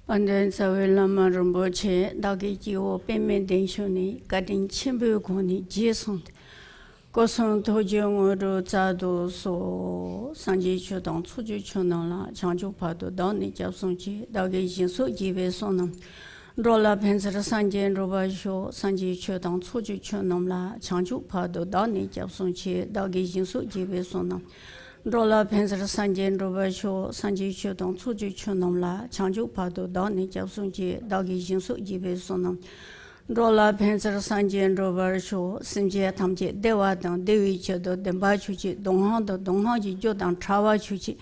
And then Lama Rinpoche, Dagi Jiwo, Payment Denshoni, Gatin Chimbu Koni, Jason, Goson Tojong Zado, so Sanji Chodon, Tsuju Chonola, Chanju Pado, Doni Japsonchi, Dagi Jinsu, Jive Sonam, Rolla Penser Sanjan Robasho, Sanji Chodon, Tsuju Chonomla, Chanju Pado, Doni Japsonchi, Dagi Jinsu, Jive Sonam. Rolla Penser Sanjan Robasho, Sanji Chodon, Tsuju Chonomla, Chanju Pado, Doni Japsonchi, Dagi Jinsu, Jive Sonam. Rolla Penser Sanjan Robasho, Simjia Tamji, Dewa Dang, Dewi Chodo, Dembachuchi, Donghan, the Donghaji Jodan, Trawa Chuchi,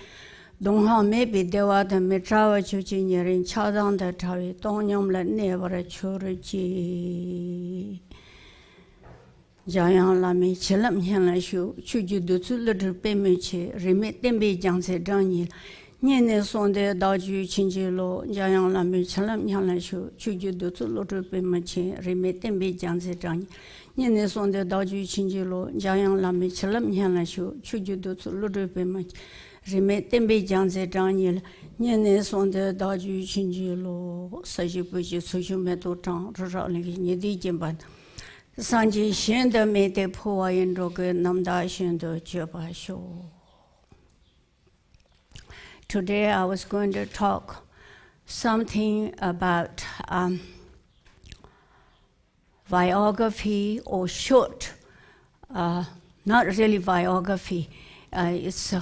Donghan maybe Dewa the Metrawa Chuchi, Yerin Chadang the Tawi, Dongyam la never a churchi. Jamyang Lami, Chilam Hianla Shu, Chuju Dutsu Little Pemichi, Remit Dembe Jangse Daniel, Nene Sonde Daju Chinjilo, Jamyang Lami, Chilam Hianla Shu, Chuju Dutsu Little Pemichi, Remit Dembe Jangse Daniel, Nene Sonde Daju Chinjilo, Jamyang Lami, Chilam Hianla Shu, Chuju Dutsu Little Pemichi, Remit Dembe Jangse Daniel, Nene Sonde Daju Chinjilo, Sajibuji, Sujumeto Tang, Rali, Nidi Jimban. Sanji Shenda made the poor in Roga Namda Shenda Jabasho. Today I was going to talk something about biography or short, not really biography. It's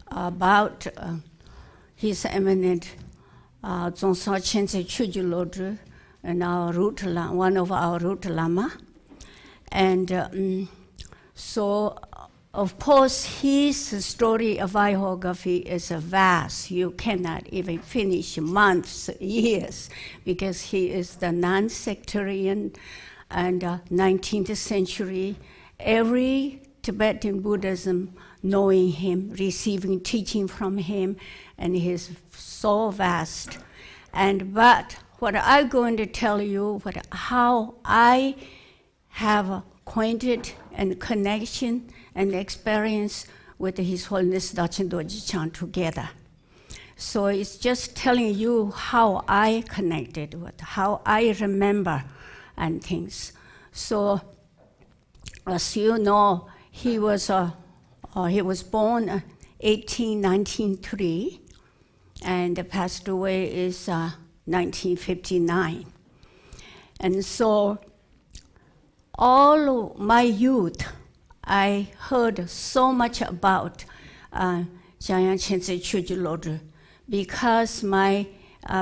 about His Eminence Khyentse Cho Lodro, and our root lama, one of our root lama. And so, of course, his story of biography is vast. You cannot even finish months, years, because he is the nonsectarian and 19th century. Every Tibetan Buddhism knowing him, receiving teaching from him, and he is so vast. But what I'm going to tell you, how I have acquainted and connection and experience with His Holiness Dagchen Sakya together. So it's just telling you how I connected with, how I remember and things. So as you know, he was born 1893 and passed away is 1959. And so all my youth, I heard so much about Jamyang Khyentse Cho Lodro because my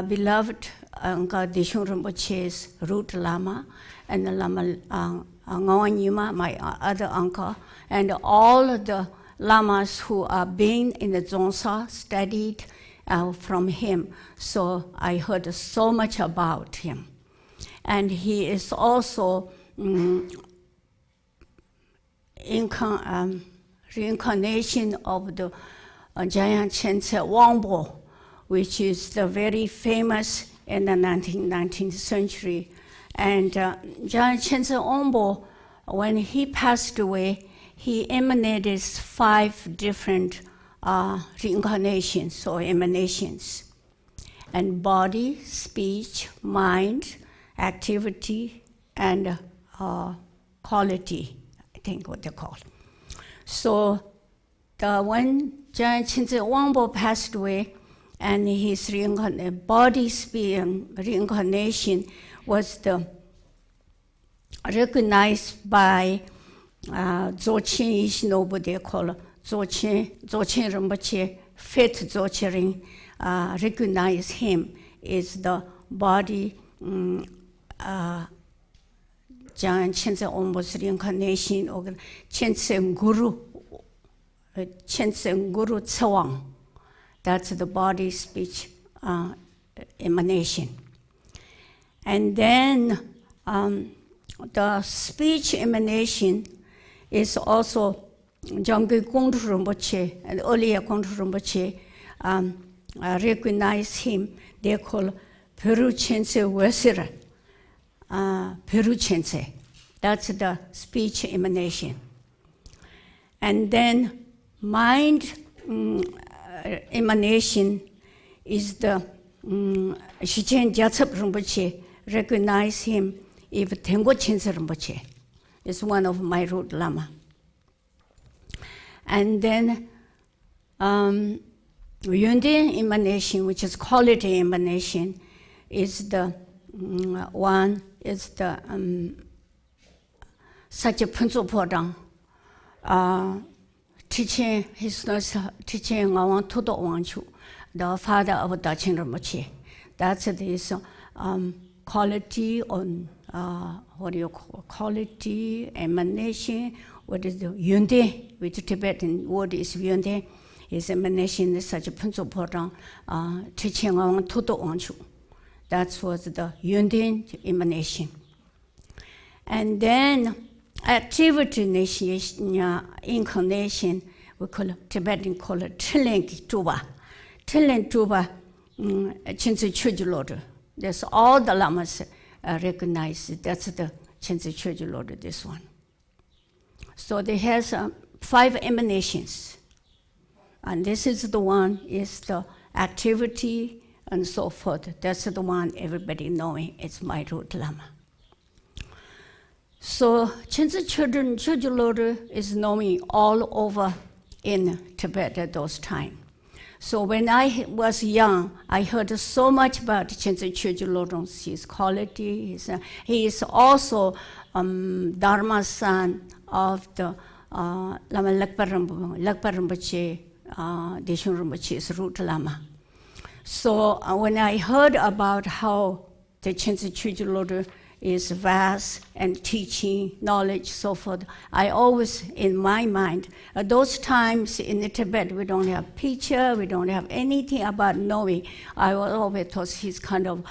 beloved Uncle Deshung Rinpoche's root Lama and the Lama Ngawanyima, my other uncle, and all of the Lamas who are being in the Dzongsa studied from him. So I heard so much about him. And he is also reincarnation of the Jamyang Khyentse Wangpo, which is the very famous in the 19th century. And Jamyang Khyentse Wangpo, when he passed away, he emanated 5 different reincarnations or emanations. And body, speech, mind, activity, and quality, I think what they call. So when Jamyang Khyentse Wangpo passed away, and his body reincarnation was recognized by Dzogchen Ishinobu, they call Dzogchen Rinpoche, fifth Dzogchen Ring, recognize him is the body Jamyang Khyentse Wangpo's reincarnation of Khyentse Guru Tsewang. That's the body speech emanation. And then the speech emanation is also Jamyang Khyentse Rinpoche, and earlier Khyentse Rinpoche recognize him. They call Peru Khyentse Wesira. Peru Khyentse. That's the speech emanation. And then mind emanation is the Shichen Gyatso Rinpoche recognized him if Tengo Khyentse Rinpoche is one of my root Lama. And then Yundin emanation, which is quality emanation, is the one, is the Sakya Punso Podang. Teaching his teaching Ngawang Todo Wangchu, the father of Dagchen Rinpoche. That's this quality on what do you call quality emanation? What is the Yunde, which Tibetan word is Yunde, is emanation is such a Punso Podang teaching Ngawang Todo Wangchu. That was the Yunde emanation. And then activity incarnation, we call it, Tibetan call it Tiling Tuba. Tiling Tuba, Khyentse Cho Kyi Lodro. That's all the lamas recognize. That's the Khyentse Cho Kyi Lodro, this one. So they has 5 emanations. And this is the one, is the activity and so forth. That's the one everybody knowing. It's my root Lama. So Khyentse Cho Kyi Lodro is known all over in Tibet at those times. So when I was young, I heard so much about Khyentse Cho Kyi Lodro, his quality. He is also Dharma son of the Lama Lakpa Rinpoche, Deshun Rinpoche's root Lama. So when I heard about how the Khyentse Cho Kyi Lodro is vast and teaching, knowledge, so forth, I always, in my mind, at those times in the Tibet, we don't have picture, we don't have anything about knowing. I always thought he's kind of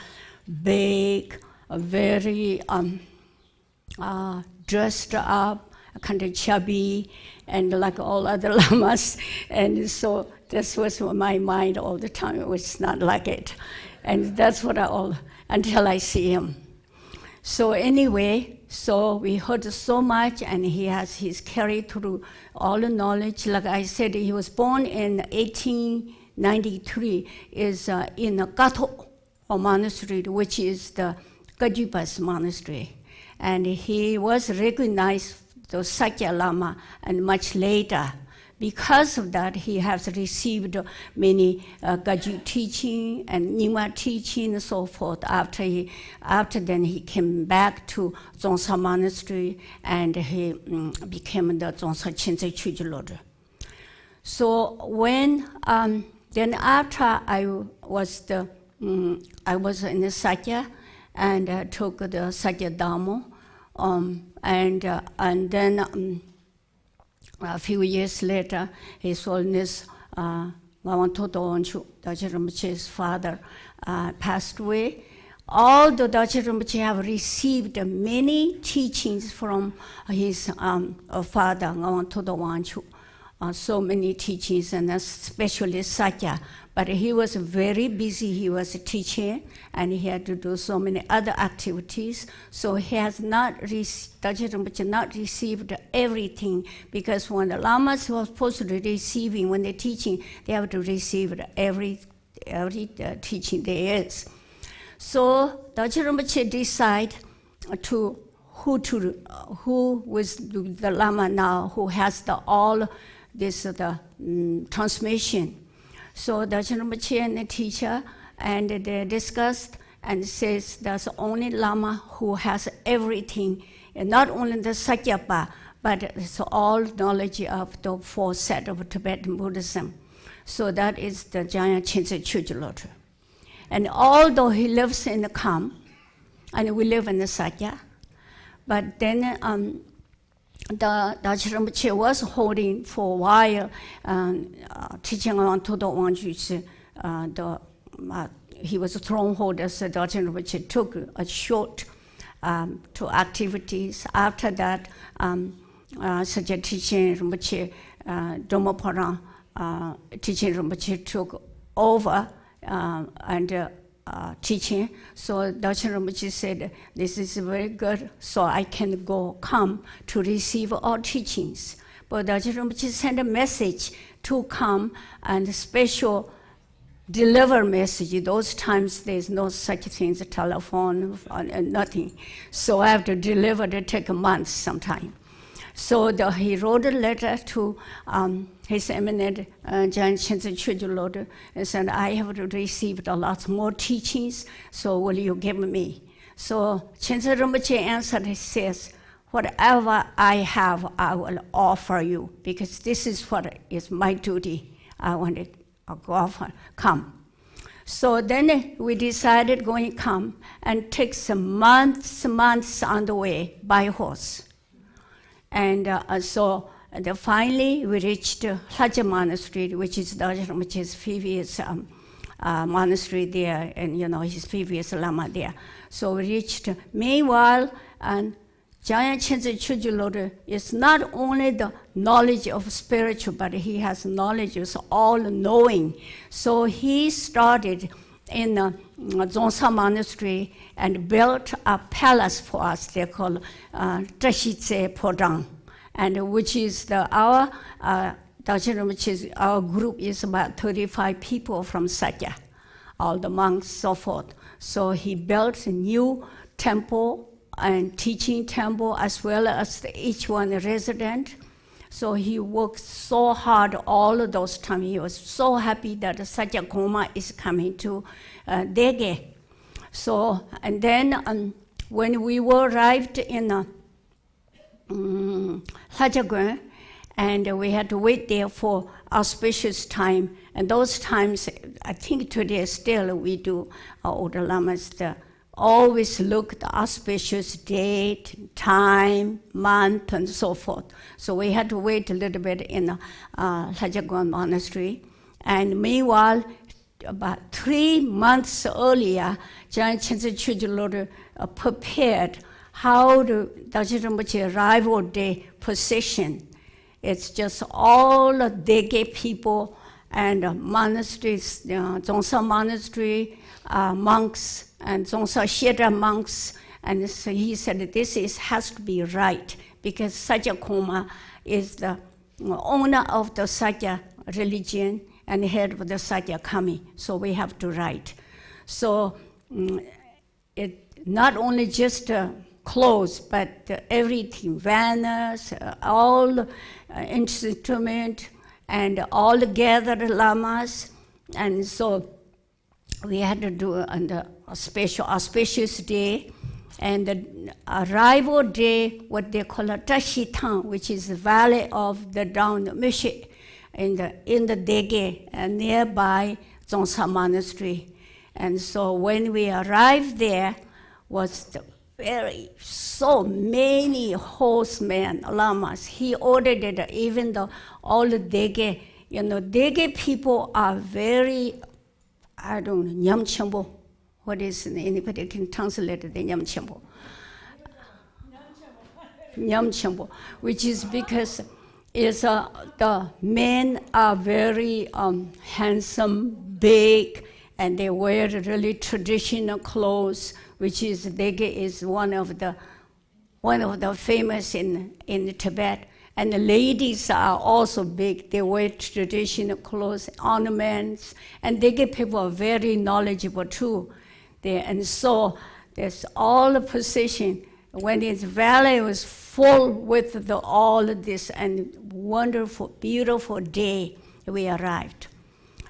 big, very dressed up, kind of chubby, and like all other lamas. And so this was my mind all the time. It was not like it. And that's what until I see him. So anyway, so we heard so much, and he's carried through all the knowledge. Like I said, he was born in 1893, is in a Gato monastery, which is the Gajupa's monastery. And he was recognized the Sakya Lama, and much later. Because of that, he has received many Gaju teaching and Nyingma teaching and so forth. After then, he came back to Dzongsa Monastery, and he became the Dzongsa Khyentse Cho Kyi Lodro. So when then after I was in the Sakya, and took the Sakya Dhammo, and then. A few years later, His Holiness Ngawang Todo Wangchu, Dagchen Rinpoche's father, passed away. All the Dagchen Rinpoche have received many teachings from his father, Ngawang Todo Wangchu. So many teachings, and especially Sakya. But he was very busy. He was a teacher, and he had to do so many other activities. So he has not Dagchen Rinpoche not received everything, because when the lamas were supposed to be receiving, when they're teaching, they have to receive every teaching there is. So Dagchen Rinpoche decided who was the lama now, who has all this transmission. So Dagchen Rinpoche and the teacher, and they discussed and says that's the only Lama who has everything, and not only the Sakyapa, but it's all knowledge of the 4 set of Tibetan Buddhism. So that is the Jamyang Khyentse Cho Kyi Lodro. And although he lives in the Kham, and we live in the Sakya, but then the Dagchen Rinpoche was holding for a while, teaching on Todo Wangchu's, he was a strongholder, so Dagchen Rinpoche took a short to activities. After that, such a teaching Rinpoche, Dhammo Parang, teaching Rinpoche took over and teaching. So Dagchen Rinpoche said, this is very good, so I can come to receive all teachings. But Dagchen Rinpoche sent a message to come, and special deliver message. Those times there's no such thing as a telephone, nothing. So I have to deliver, it take a month sometime. So he wrote a letter to His Eminence Jamyang Khyentse Cho Lodro and said, I have received a lot more teachings, so will you give me? So Khyentse Rinpoche answered, he says, whatever I have, I will offer you, because this is what is my duty. I want to come. So then we decided going to come and take some months on the way by horse. And finally we reached HH Monastery, which is Dagchen Rinpoche's previous monastery there, and his previous Lama there. So we reached. Meanwhile, and Jamyang Khyentse Cho Lodro is not only the knowledge of spiritual, but he has knowledge of all-knowing. So he started in Dzongsa Monastery and built a palace for us. They call Trashitse Podang, and which is our Dagchen Rinpoche. Our group is about 35 people from Sakya, all the monks, so forth. So he built a new temple and teaching temple, as well as each one resident. So he worked so hard all of those times. He was so happy that Satya Koma is coming to Dege. So, and then when we arrived in Hajagun, and we had to wait there for auspicious time. And those times, I think today still we do, older lamas, always look at the auspicious date, time, month, and so forth. So we had to wait a little bit in Hajagun Monastery. And meanwhile, about 3 months earlier, Jamyang Khyentse Cho Lodro prepared how the Dagchen Rinpoche arrival day procession. It's just all the Dege people and monasteries, Dzongsa Monastery, monks, and Dzongsa Shedra monks. And so he said, this has to be right, because Satya Koma is the owner of the Sakya religion and head of the Sakya Kami, so we have to write. So it not only just clothes, but everything, banners, all instrument, and all gathered lamas. And so we had to do on the auspicious day. And the arrival day, what they call a Tashitang, which is the valley of the down Mishi, in the Dege, nearby Dzongsa Monastery. And so when we arrived there, was so many horsemen, lamas. He ordered it, even though all the Dege, Dege people are very, I don't know, Nyamchambo. What is, anybody can translate the Nyamchambo? Nyamchambo, which is because the men are very handsome, big, and they wear really traditional clothes, which is Dege is one of the famous in Tibet. And the ladies are also big. They wear traditional clothes, ornaments, and Dege people are very knowledgeable too. And so there's all the procession. When its valley was full with all of this, and wonderful, beautiful day, we arrived.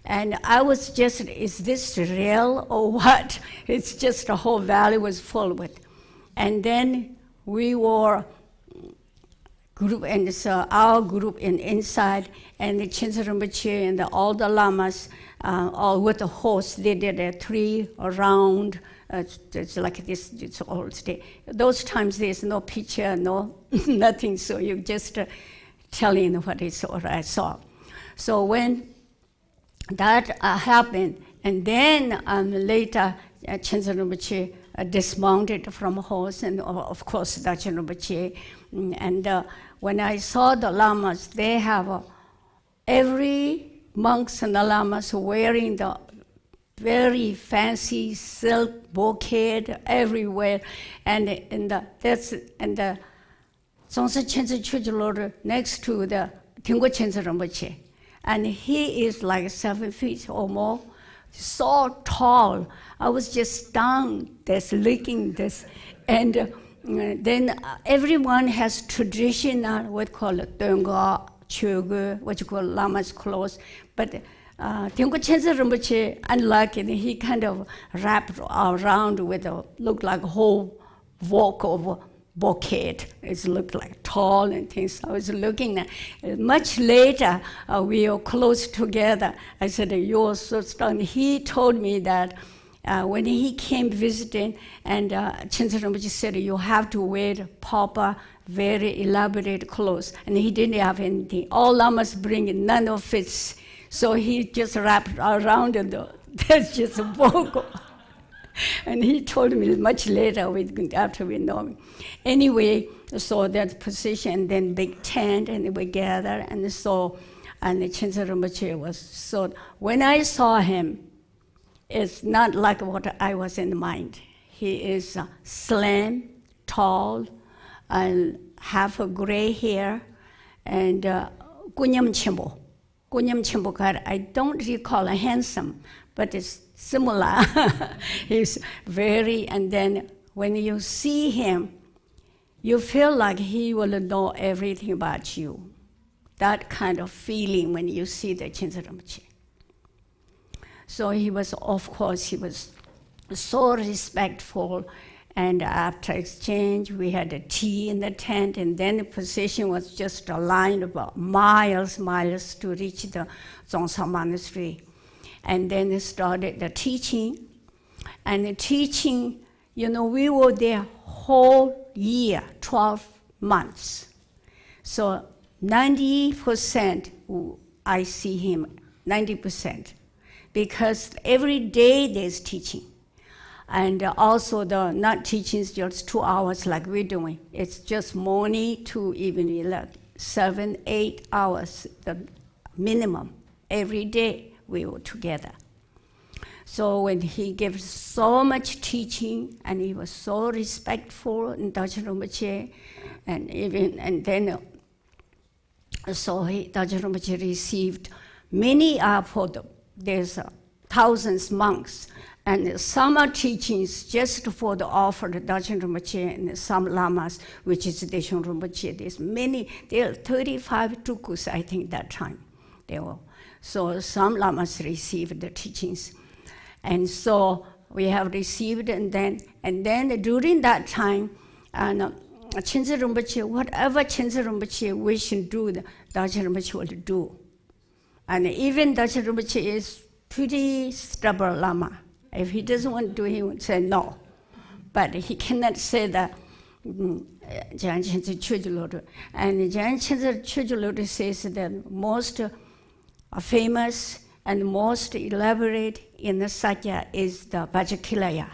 And I was just, is this real or what? It's just the whole valley was full with. And then we were group, and so our group inside, and the Khyentse Rinpoche and all the lamas, all with the horse, they did a 3 round. It's like this, it's all day. Those times there's no picture, no nothing, so you just telling what I saw. So when that happened, and then later Khyentse Rinpoche dismounted from a horse, and of course Dagchen Rinpoche. And when I saw the lamas, they have every monks and the lamas wearing the very fancy silk brocade everywhere, and the Dzongsa Khyentse Cho Lodro next to the Tingpo Khyentse Rinpoche. And he is like 7 feet or more, so tall. I was just stunned, this looking this, and then everyone has traditional what call it, Dönga, Chogu, what you call Lama's clothes, but Dagmo Khyentse Rinpoche, unlike it, he kind of wrapped around with a looked like a whole vocal bouquet. It looked like tall and things. I was looking at it. Much later, we were close together. I said, "You're so strong." He told me that when he came visiting, and Khyentse Rinpoche said, "You have to wear proper, very elaborate clothes." And he didn't have anything. All lamas bring it, none of it. So he just wrapped around it. That's just a vocal. And he told me much later, after we know him. Anyway, so that position, then big tent, and we gather, and so, and Khyentse Rinpoche was, so when I saw him, it's not like what I was in mind. He is slim, tall, and have a gray hair, and kunyam chimbo. Kunyam chimbo, I don't recall handsome, but it's similar. He's very, and then when you see him, you feel like he will know everything about you. That kind of feeling when you see the Khyentse Rinpoche. So he was, of course, he was so respectful. And after exchange, we had a tea in the tent, and then the position was just a line about miles to reach the Zongsa Monastery. And then they started the teaching. And the teaching, we were there whole year, 12 months. So 90% I see him, 90%. Because every day there's teaching. And also the not teaching is just 2 hours like we're doing. It's just morning to evening, like 7, 8 hours, the minimum. Every day we were together. So when he gave so much teaching, and he was so respectful in Dagchen Rinpoche, and then Dagchen Rinpoche received many there's thousands monks. And some are teachings just for the offer to Dagchen Rinpoche and some lamas, which is Deshung Rinpoche. There's many, there are 35 tukus, I think, that time. There were. So some lamas received the teachings. And so we have received, and then during that time, and Khyentse Rinpoche, whatever Khyentse Rinpoche wish to do, Dagchen Rinpoche will do. And even Dagchen Rinpoche is pretty stubborn lama. If he doesn't want to do it, he would say no. But he cannot say that Jamyang Khyentse Cho Kyi. And Jamyang Khyentse Cho Kyi says that most famous and most elaborate in the Sakya is the Vajakilaya.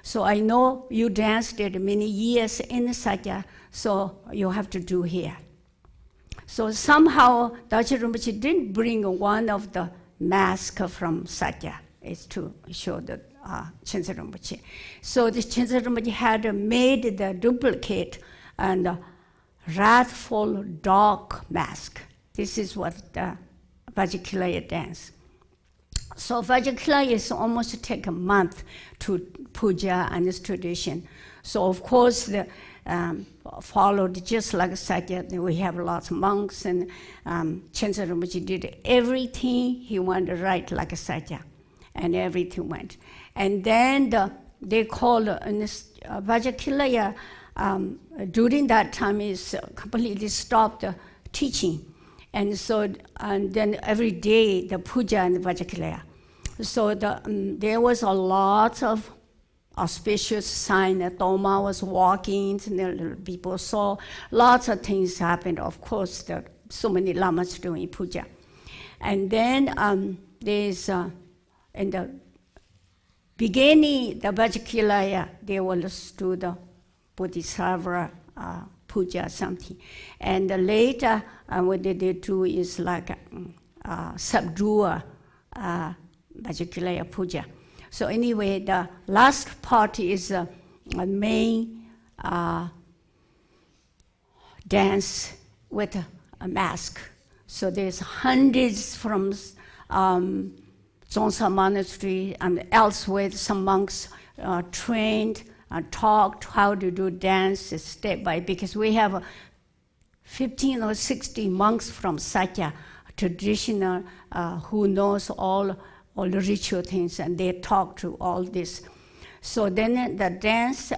So I know you danced it many years in the Sakya, so you have to do here. So somehow Dagchen Rinpoche didn't bring one of the masks from Sakya. Is to show the Khyentse Rinpoche. So the Khyentse Rinpoche had made the duplicate and wrathful dog mask. This is what the Vajakilaya dance. So Vajakilaya is almost take a month to puja and this tradition. So of course the followed just like Sakya. We have lots of monks, and Khyentse Rinpoche did everything he wanted right like a Sakya. And everything went. And then they called Vajakilaya, during that time is completely stopped teaching. And so, and then every day the puja and Vajakilaya. So there was a lot of auspicious sign that Doma was walking, and people saw lots of things happened. Of course, there are so many lamas doing puja. And then there's in the beginning, the Vajakilaya, they will do the Bodhisattva puja something. And later, what they do is like subdue Vajakilaya puja. So anyway, the last part is a main dance with a mask. So there's hundreds from Zongsa Monastery and elsewhere, some monks trained and taught how to do dance step by, because we have 15 or 16 monks from Sakya, traditional, who knows all the ritual things, and they talk to all this. So then the dance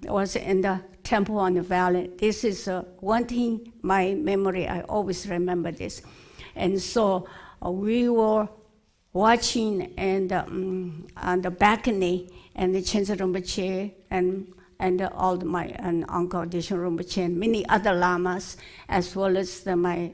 was in the temple on the valley. This is one thing, my memory, I always remember this. And so we were watching on the balcony, and the Khyentse Rinpoche and all my uncle Deshen Rinpoche and many other lamas, as well as my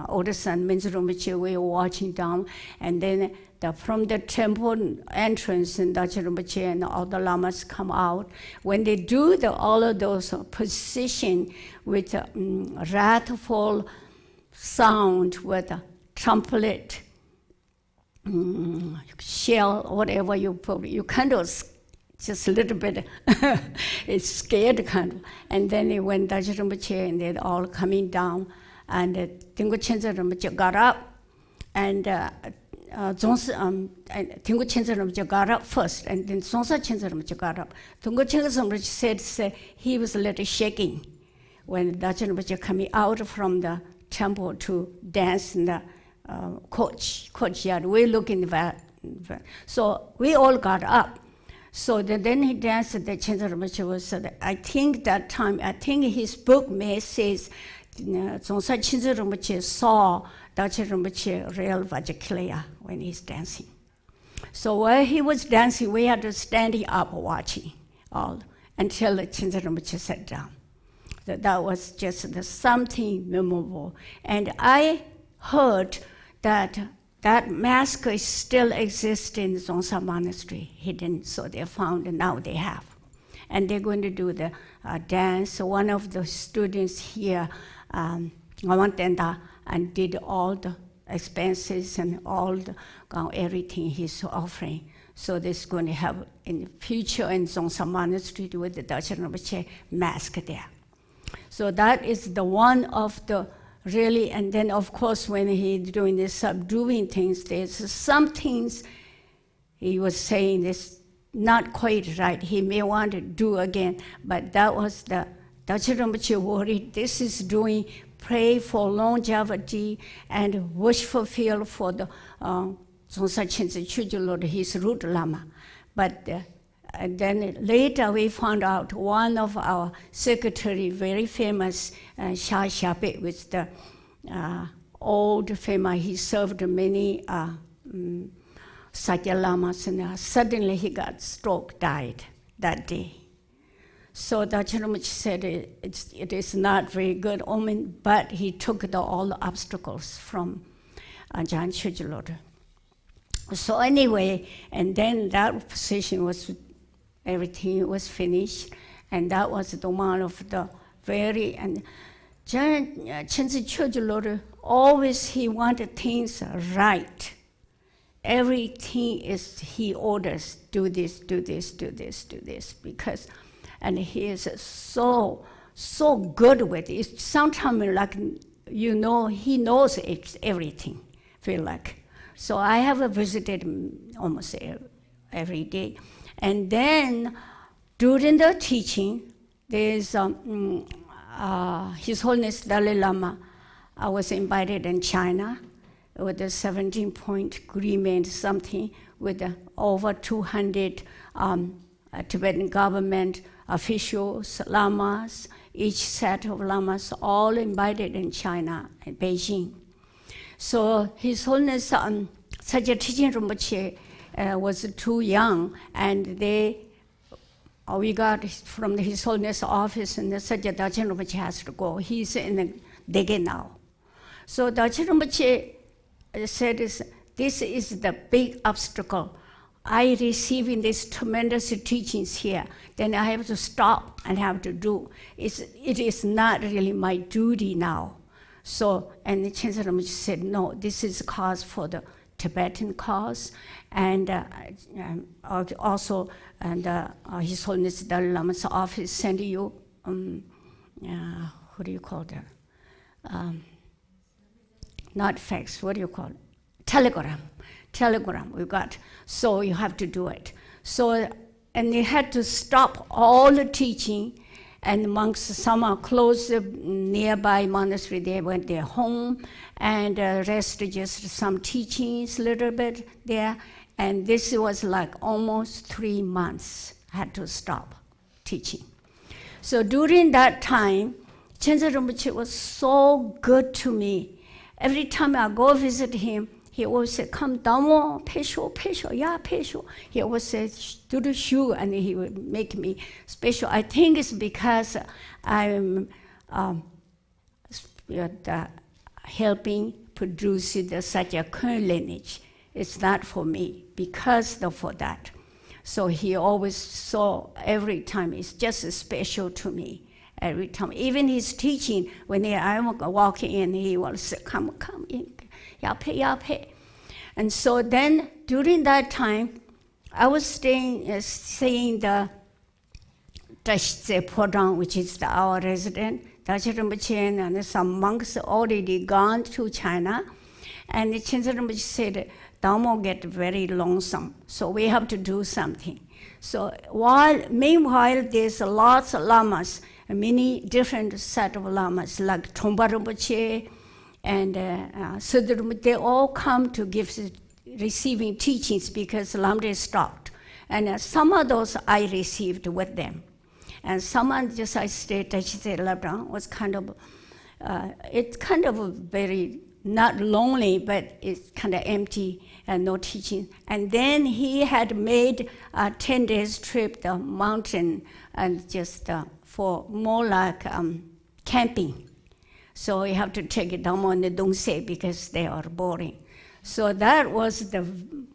older son Minzu Rinpoche, we were watching down, and then from the temple entrance, and Dagchen Rinpoche and all the lamas come out. When they do all of those position with wrathful sound, with a trumpet, shell, whatever you put, you kind of just a little bit, it's scared kind of. And then when Dagchen Rinpoche and they're all coming down, and Tingpo Khyentse Rinpoche got up, and Tingpo Khyentse Rinpoche got up first, and then Zongsa Khyentse Rinpoche got up. Tingpo Khyentse Rinpoche said he was a little shaking when Dagchen Rinpoche coming out from the temple to dance in the courtyard. We look in the so we all got up. So then he danced. The Khyentse Rinpoche was. I think that time. I think his book may says, Zongsa Khyentse Rinpoche saw Dagchen Rinpoche real Vajrakhya when he's dancing. So while he was dancing, we had to standing up watching all until the Khyentse Rinpoche sat down. That was just something memorable. And I heard that mask still exists in Zongsa Monastery, hidden, so they found, and now they have. And they're going to do the dance. One of the students here, Awantenda, and did all the expenses and all the everything he's offering. So this is going to have in the future in Zongsa Monastery with the Dagchen Rinpoche mask there. So that is the one of the really, and then of course when he's doing this subduing things, there's some things he was saying is not quite right. He may want to do again, but that was the Dagchen Rinpoche worried. This is doing pray for longevity and wish fulfilled for the Zongsa Khyentse Cho Kyi, his root Lama. But and then later we found out one of our secretary, very famous, Sha Xiape, with the old famous, he served many Sakya Lamas, and suddenly he got stroke, died that day. So Dagchen Rinpoche said it is not very good omen, but he took all the obstacles from Jamyang Khyentse Wangpo. So anyway, and then that position was, everything was finished, and that was the one of the very, and Jamyang Khyentse Cho Kyi always he wanted things right. Everything is, he orders, do this, do this, do this, do this, because, and he is so good with it. Sometimes like, he knows everything, feel like. So I have visited him almost every day. And then during the teaching, there's His Holiness Dalai Lama. I was invited in China with a 17-point agreement, something with over 200 Tibetan government officials, lamas, each set of lamas, all invited in China, in Beijing. So His Holiness Sakya Teaching Rinpoche was too young, and we got from His Holiness office, and the Sakya Dagchen Rinpoche has to go. He's in the Dege now. So Dagchen Rinpoche said, this is the big obstacle. I receiving these tremendous teachings here, then I have to stop and have to do. It is not really my duty now. So, and the Khyentse Rinpoche said, no, this is a cause for the Tibetan cause, and also, and His Holiness Dalai Lama's office send you, what do you call that? Not fax, what do you call it? Telegram. telegram we got. So you have to do it. So, and they had to stop all the teaching, and monks, some are close nearby monastery, they went their home, and rest just some teachings, a little bit there. And this was like almost 3 months, I had to stop teaching. So during that time, Khyentse Rinpoche was so good to me. Every time I go visit him, he always said, come, Dagmo, Pesho, Pesho, yeah, Pesho. He always said, do the shu, and he would make me special. I think it's because I'm helping produce such a current lineage. It's not for me, because for that. So he always saw every time, it's just special to me. Every time, even his teaching, when I'm walking in, he will say, come in, yape. And so then, during that time, I was saying the Tashitse Podang, which is our resident, Dagchen Rinpoche, and some monks already gone to China. And Khyentse Rinpoche said, Dagmo get very lonesome, so we have to do something. So meanwhile, there's lots of lamas, many different set of lamas, like Trungpa Rinpoche, and Sudra, they all come to receiving teachings because Lamde stopped. And some of those I received with them. And some just I stayed, Tashitse Labdang was it's kind of very, not lonely, but it's kind of empty and no teaching. And then he had made a 10 days trip the mountain and just for more like camping. So you have to take it down on the Dongse because they are boring. So that was the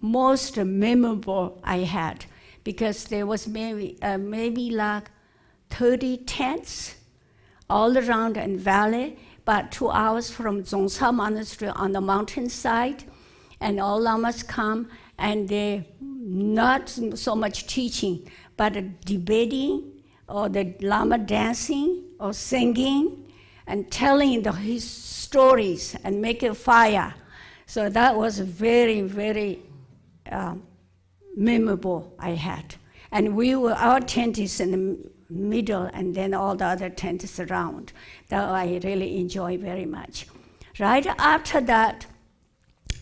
most memorable I had, because there was maybe like 30 tents all around in valley, about 2 hours from Dzongsa Monastery on the mountainside, and all lamas come, and they not so much teaching, but debating, or the lama dancing, or singing, and telling his stories, and making fire. So that was very, very memorable I had. And our tent is in the middle, and then all the other tents around. That I really enjoy very much. Right after that,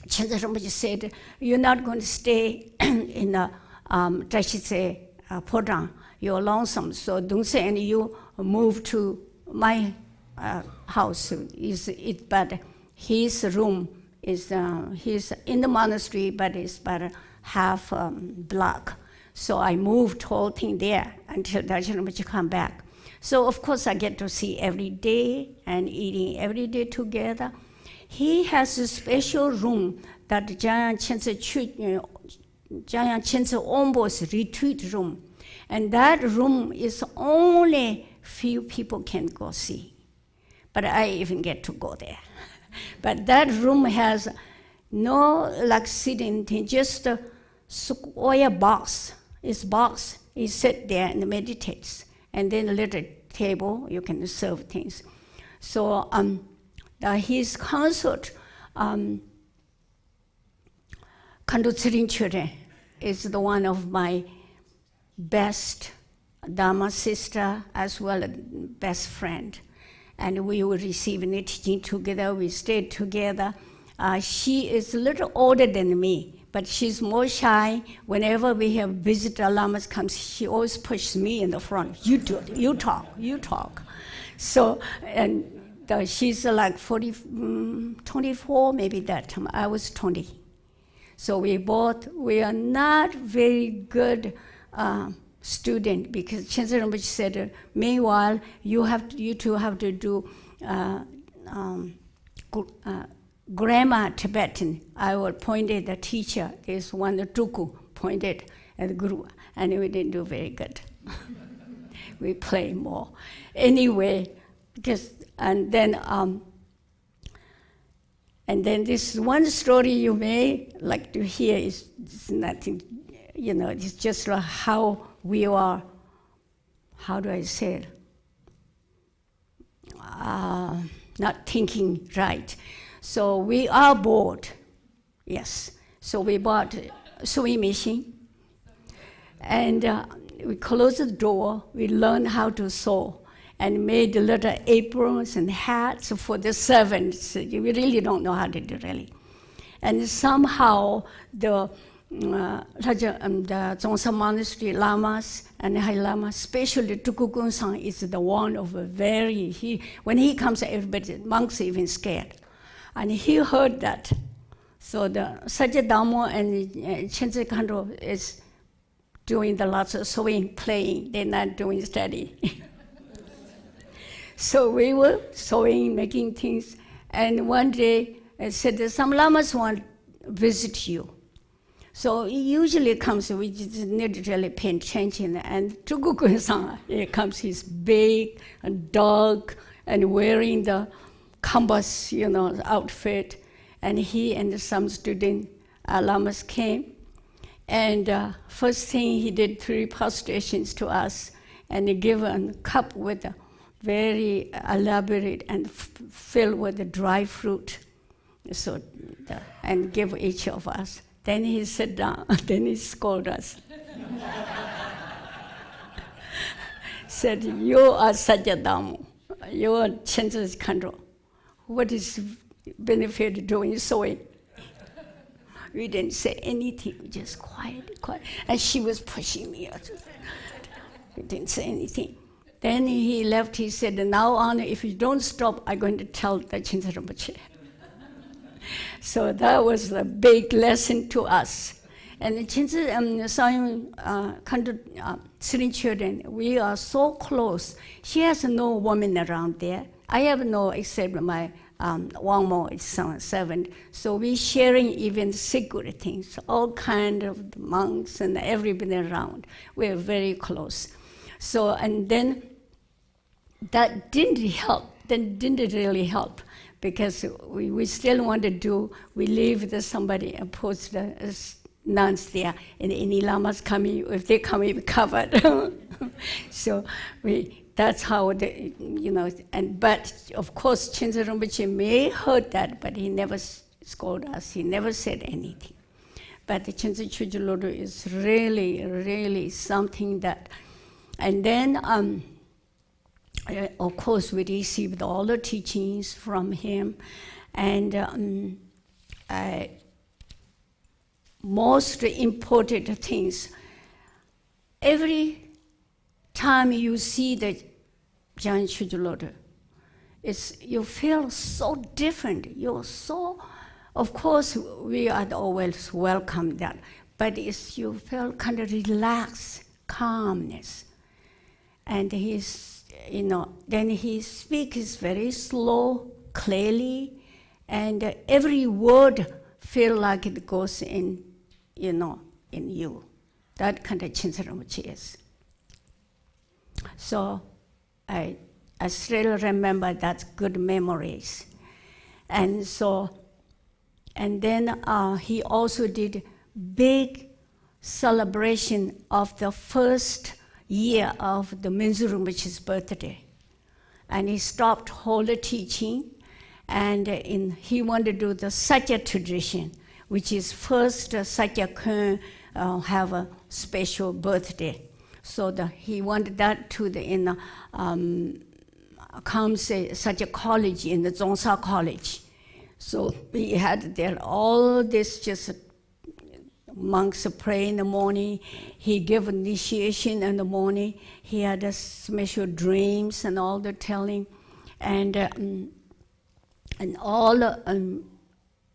Khyentse Rinpoche said, you're not going to stay in the Tashitse Podang, you're lonesome, so Dongse and you move to my house. But his room is, he's in the monastery, but it's about half block. So I moved whole thing there until Dagchen Rinpoche come back. So of course I get to see every day and eating every day together. He has a special room that Jamyang Khyentse Wangpo's retreat room. And that room is only few people can go see. But I even get to go there. But that room has no like sitting thing, just a square box. It's box. He sit there and meditates. And then a little table, you can serve things. So his consort, Kandu Tsirin Chure, is the one of my best Dharma sister as well as best friend. And we will receive any teaching together, we stayed together. She is a little older than me, but she's more shy. Whenever we have visitor lamas comes, she always pushes me in the front. You do it, you talk. So, and she's like 24, maybe that time. I was 20. So we are not very good student, because Khyentse Rinpoche said, meanwhile, you two have to do grammar Tibetan. I will point at the teacher. There's one, the Tuku, pointed at the guru, and we didn't do very good. We play more. Anyway, and then this one story you may like to hear is nothing, it's just like how we are, how do I say it? Not thinking right. So we are bored, yes. So we bought a sewing machine, and we closed the door. We learned how to sew and made little aprons and hats for the servants. We really don't know how to do really. And somehow the Zhongshan Monastery lamas and High Lama, especially Tukukun-san, is the one of a when he comes, everybody, monks even scared. And he heard that. So the Sajja Dhammo and Khyentse Khandro is doing the lots of sewing, playing. They're not doing study. So we were sewing, making things. And one day, I said, some lamas want to visit you. So he usually comes, we just need to really pay attention. And Tukukun-san, here comes, he's big and dark and wearing the canvas, outfit. And he and some student lamas came. And first thing he did 3 prostrations to us, and he gave a cup with a very elaborate and filled with the dry fruit. So, and give each of us. Then he sat down, then he scolded us. Said, you are Sajja Dhammo, you are Khyentse Khandro. What is benefit doing sewing? We didn't say anything, just quiet. And she was pushing me. We didn't say anything. Then he left, he said, now on, if you don't stop, I'm going to tell the Khyentse Rinpoche. So that was a big lesson to us. And the Khyentse Khandro 3 children, we are so close. She has no woman around there. I have no, except my Wangpo is son, servant. So we sharing even secret things, all kind of monks and everybody around. We're very close. So, and then that didn't really help, because we still want to do, we leave somebody and put the nuns there, and any lamas coming, if they come, we covered. So that's how but of course, Khyentse Rinpoche may heard that, but he never scolded us, he never said anything. But the Khyentse Cho Kyi Lodro is really, really something that, and then, of course, we received all the teachings from him, and most important things, every time you see the Jamyang Khyentse Lodro, you feel so different. You're so, of course, we are always welcome that, but you feel kind of relaxed, calmness. And then he speaks very slow, clearly, and every word feel like it goes in, in you. That kind of Khyentse Rinpoche is. So I still remember that good memories. And so, and then he also did big celebration of the first year of the Minzu Rinpoche's birthday. And he stopped whole teaching, and he wanted to do the Sakya tradition, which is first Sakya Khön have a special birthday. So he wanted that to comes such a college in the Zhongsha College. So we had there all this just monks pray in the morning. He gave initiation in the morning. He had a special dreams and all the telling, and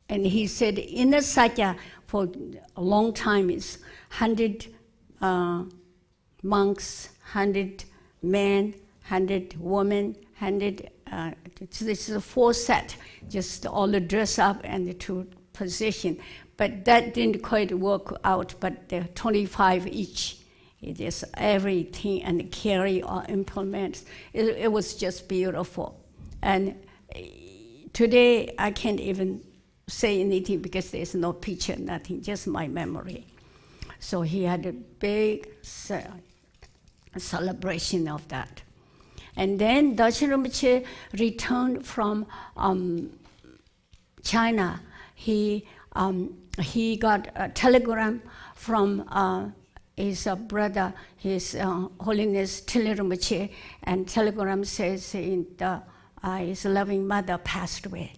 he said in the Sakya for a long time is 100 monks, 100 men, 100 women, 100. This is a 4 set, just all the dress up and the 2 position. But that didn't quite work out, but there are 25 each. It is everything and carry or implements. It was just beautiful. And today I can't even say anything because there's no picture, nothing, just my memory. So he had a big celebration of that. And then Dagchen Rinpoche returned from China. He he got a telegram from his brother, His Holiness Tili Rinpoche, and telegram says his loving mother passed away.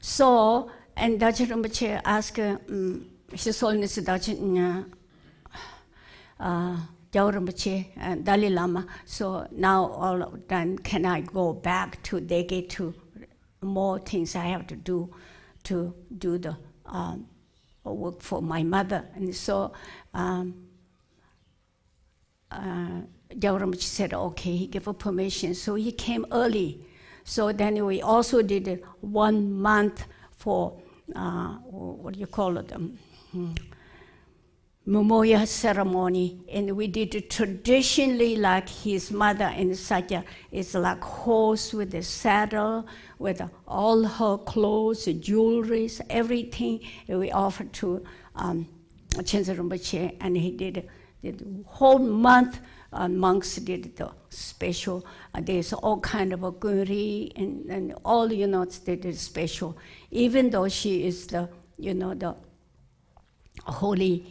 So, and Dagchen Rinpoche asked His Holiness Dagchen Rinpoche and Dalai Lama, so now all of done, can I go back to Dege to more things I have to do the work for my mother? And so Rinpoche said, okay, he gave her permission, so he came early. So then we also did 1 month for, what do you call it, memorial ceremony, and we did it traditionally like his mother and Sakya. It's like horse with a saddle, with all her clothes, jewelry, everything. And we offered to Khyentse Rinpoche, and he did the whole month. Monks did the special. There's all kind of a guri and all, they did special. Even though she is the holy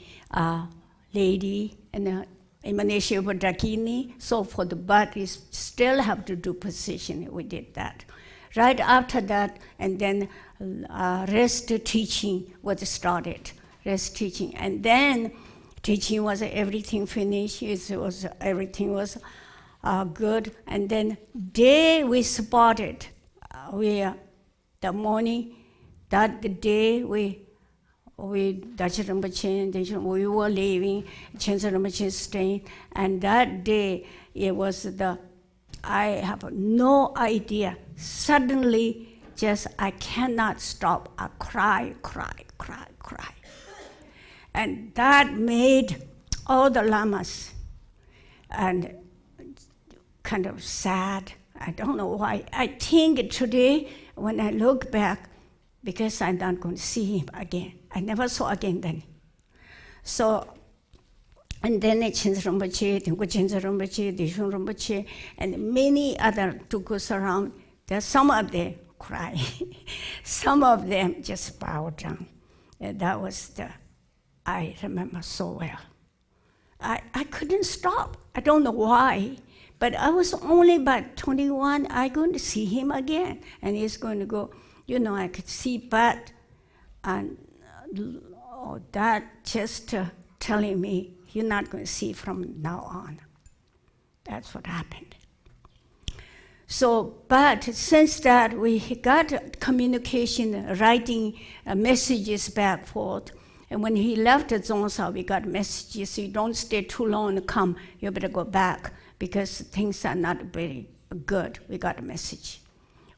lady and the emanation of Dakini, so for the bodies still have to do position. We did that. Right after that, and then rest teaching was started. Rest teaching, and then teaching was everything finished. Everything was good, and then day we spotted. The morning that the day we Dagchen Rinpoche, we were leaving, Khyentse Rinpoche staying, and that day it was I have no idea. Suddenly, just I cannot stop. I cry. And that made all the lamas and kind of sad. I don't know why. I think today, when I look back, because I'm not going to see him again. I never saw again then. So, and then Khyentse Rinpoche, Khyentse Rinpoche, Dishun Rinpoche, and many other tukus around. There's some of them cry. Some of them just bow down. And that was I remember so well. I couldn't stop. I don't know why, but I was only about 21. I'm going to see him again, and he's going to go. I could see, but and that just telling me you're not going to see from now on. That's what happened. So, but since that we got communication, writing messages back forth. And when he left Dzongsa, we got messages, you don't stay too long and come, you better go back, because things are not very good. We got a message.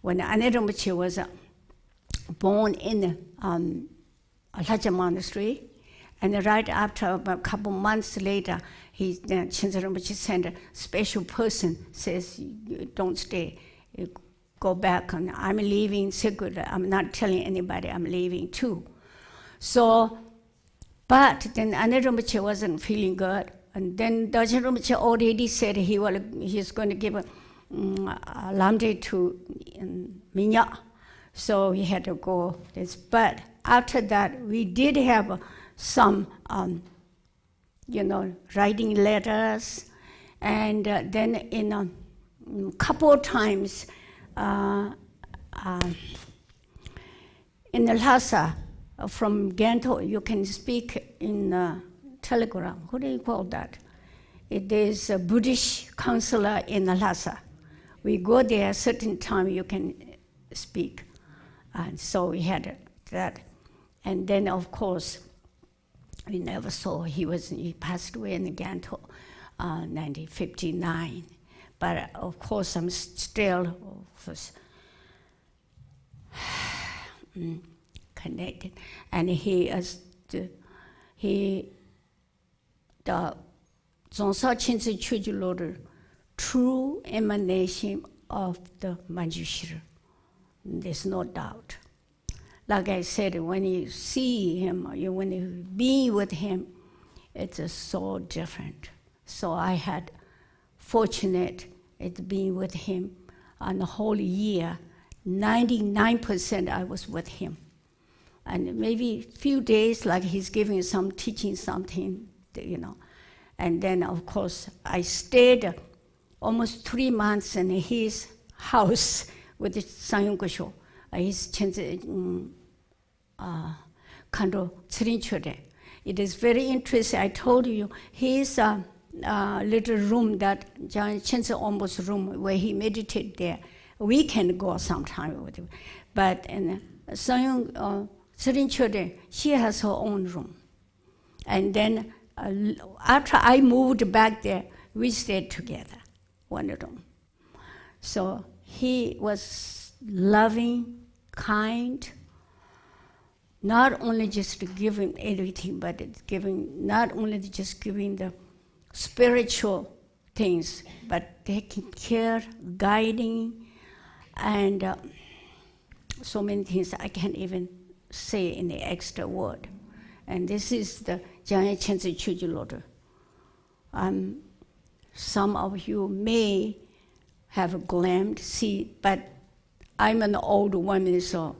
When Ane Rinpoche was born in Laja Monastery, and right after, about a couple months later, Khyentse Rinpoche sent a special person, says, you don't stay, you go back, and I'm leaving secretly. I'm not telling anybody I'm leaving too. So, but then Ane Rinpoche wasn't feeling good, and then Dagchen Rinpoche already said he's going to give a lamde to Minya, so he had to go this. But after that, we did have some, writing letters, and then in a couple of times in Lhasa, from Ganto, you can speak in Telegram. What do you call that? It is a Buddhist counselor in Lhasa. We go there a certain time, you can speak. And so we had that. And then, of course, we never saw. He passed away in Ganto, 1959. But of course, I'm still connected. And the Dzongsa Khyentse Cho Kyi Lodro, true emanation of the Manjushri. There's no doubt. Like I said, when you see him, when you be with him, it's so different. So I had fortunate at being with him on the whole year. 99% I was with him. and maybe few days, like he's giving some teaching something, And then, of course, I stayed almost 3 months in his house with Jamyang Kusho. His Kando Tsirinchode. It is very interesting. I told you, his little room, that Khyentse Wangpo's room, where he meditated there, we can go sometime with him. But in Jamyang Tsirinchode, she has her own room. And then after I moved back there, we stayed together, one room. So he was loving, kind, not only just giving everything, but not only just giving the spiritual things, but taking care, guiding, and so many things I can't even say in the extra word. And this is the Jamyang Khyentse Cho Kyi Lodro. Some of you may have glimpsed, but I'm an old woman, so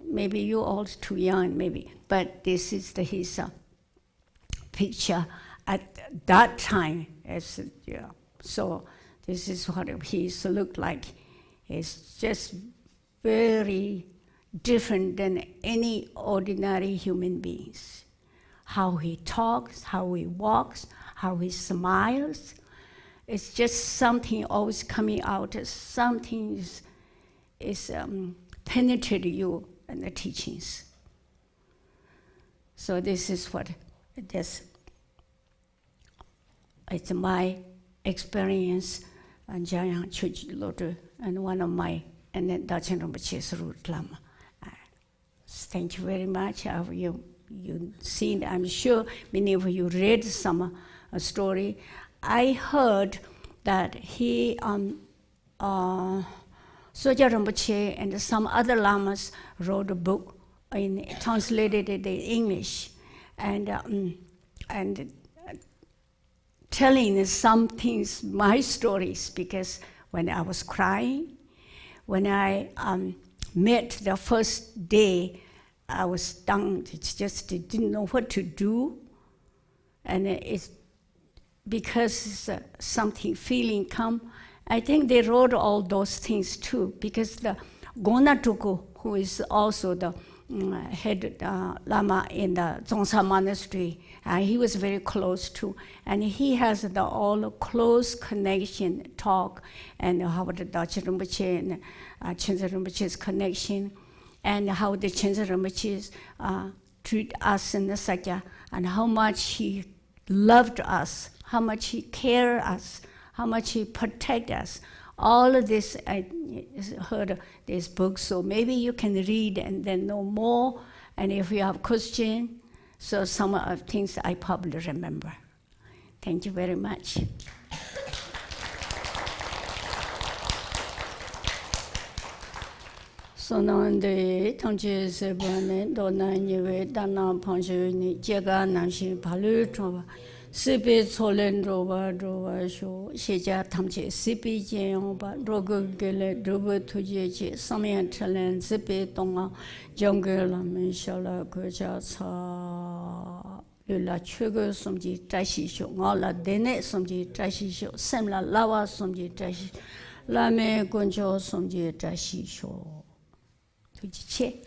maybe you're all too young, maybe. But this is his picture at that time. So this is what he looked like. It's just very different than any ordinary human beings. How he talks, how he walks, how he smiles. It's just something always coming out. Something is penetrating you in the teachings. So this is what it is. It's my experience on Jamyang Cho Kyi Lodro, and one of my, and then Dagchen Rinpoche's root Lama. Thank you very much. You've seen, I'm sure many of you read some story. I heard that he, Soja Rinpoche and some other lamas wrote a book, translated it in English, and telling some things, my stories, because when I was crying, when I met the first day, I was down, didn't know what to do. And it's because something feeling come, I think they wrote all those things too, because the Gonatuku, who is also the head Lama in the Zongsa Monastery, he was very close to, and he has the all close connection talk, and how the Dagchen Rinpoche and Khyentse Rinpoche's connection, and how the Khyentse Rinpoche treat us in the Sakya, and how much he loved us, how much he cared us, how much he protect us. All of this, I heard this book, so maybe you can read and then know more. And if you have question, so some of things I probably remember. Thank you very much. So nande tangche sebane dona nyewe dana pangshe ni jega namshi palu trova. Sipi tsolen roba roba sho, sheja tamche sipi jeon ba, rogo gele roba tuje che, samyan chalen sipi tonga, jonge la men shala goja ca, lula chugo somji trashi sho, ngala dene somji trashi sho, semla lawa somji trashi, lame gonjo somji trashi sho. Tuje che.